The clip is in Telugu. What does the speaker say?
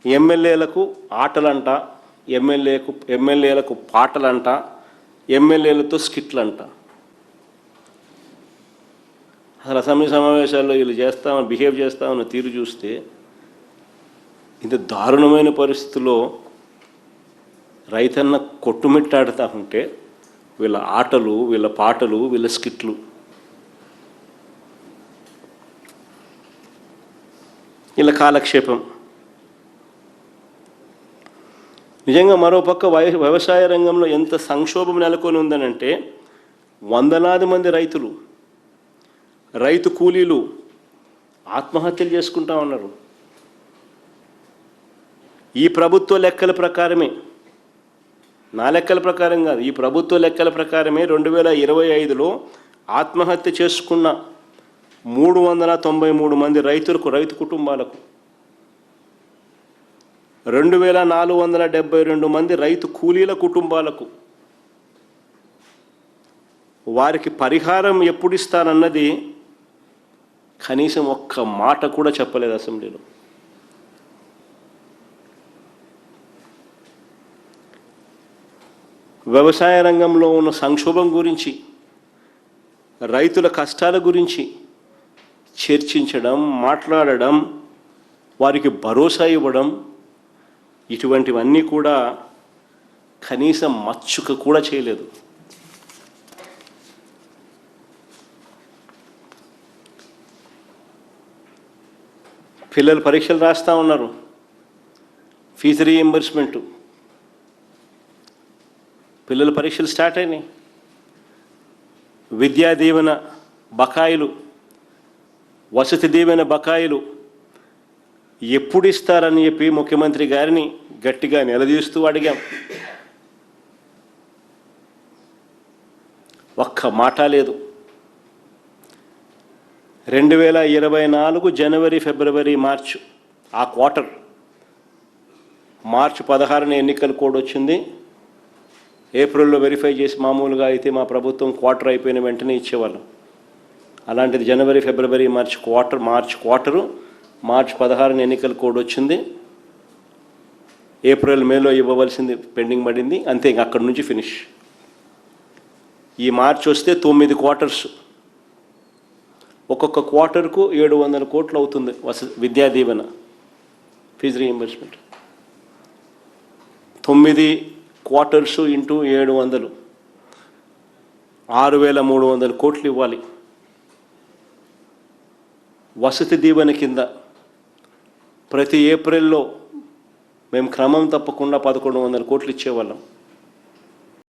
ఎమ్మెల్యేలకు ఆటలంట, ఎమ్మెల్యేలకు పాటలంట, ఎమ్మెల్యేలతో స్కిట్లంట. అసలు అసెంబ్లీ సమావేశాల్లో వీళ్ళు బిహేవ్ చేస్తామన్న తీరు చూస్తే ఇంత దారుణమైన పరిస్థితుల్లో రైతన్న కొట్టుమిట్టాడుతూ ఉంటే వీళ్ళ ఆటలు, వీళ్ళ పాటలు, వీళ్ళ స్కిట్లు. వీళ్ళ కాలక్షేపం. నిజంగా మరోపక్క వ్యవసాయ రంగంలో ఎంత సంక్షోభం నెలకొని ఉందనంటే వందలాది మంది రైతు కూలీలు ఆత్మహత్యలు చేసుకుంటా ఉన్నారు. ఈ ప్రభుత్వ లెక్కల ప్రకారమే, నా లెక్కల ప్రకారం కాదు, ఈ ప్రభుత్వ లెక్కల ప్రకారమే 2025లో ఆత్మహత్య చేసుకున్న 393 మంది రైతు కుటుంబాలకు, 2472 మంది రైతు కూలీల కుటుంబాలకు వారికి పరిహారం ఎప్పుడు ఇస్తారన్నది కనీసం ఒక్క మాట కూడా చెప్పలేదు అసెంబ్లీలో. వ్యవసాయ రంగంలో ఉన్న సంక్షోభం గురించి, రైతుల కష్టాల గురించి చర్చించడం, మాట్లాడడం, వారికి భరోసా ఇవ్వడం, ఇటువంటివన్నీ కూడా కనీసం మచ్చుక కూడా చేయలేదు. పిల్లలు పరీక్షలు రాస్తూ ఉన్నారు, ఫీజు రీయింబర్స్మెంటు, పిల్లల పరీక్షలు స్టార్ట్ అయినాయి, విద్యా దీవెన బకాయిలు, వసతి దీవెన బకాయిలు ఎప్పుడు ఇస్తారని చెప్పి ముఖ్యమంత్రి గారిని గట్టిగా నిలదీస్తూ అడిగాం. ఒక్క మాట లేదు. 2024 జనవరి, ఫిబ్రవరి, మార్చ్ ఆ క్వార్టర్, మార్చి 16న ఎన్నికల కోడ్ వచ్చింది. ఏప్రిల్లో వెరిఫై చేసి మామూలుగా అయితే మా ప్రభుత్వం క్వార్టర్ అయిపోయిన వెంటనే ఇచ్చేవాళ్ళం. అలాంటిది జనవరి, ఫిబ్రవరి, మార్చ్ క్వార్టరు, మార్చి 16న ఎన్నికల కోడ్ వచ్చింది. ఏప్రిల్, మేలో ఇవ్వవలసింది పెండింగ్ పడింది. అంతే, ఇంక అక్కడి నుంచి ఫినిష్. ఈ మార్చి వస్తే 9 క్వార్టర్స్, ఒక్కొక్క క్వార్టర్కు 700 కోట్లు అవుతుంది Vidya Deevena, fee reimbursement. 9 quarters into 700, 6300 కోట్లు ఇవ్వాలి. వసతి దీవెన కింద ప్రతి ఏప్రిల్లో మేము క్రమం తప్పకుండా 1100 కోట్లు ఇచ్చేవాళ్ళం.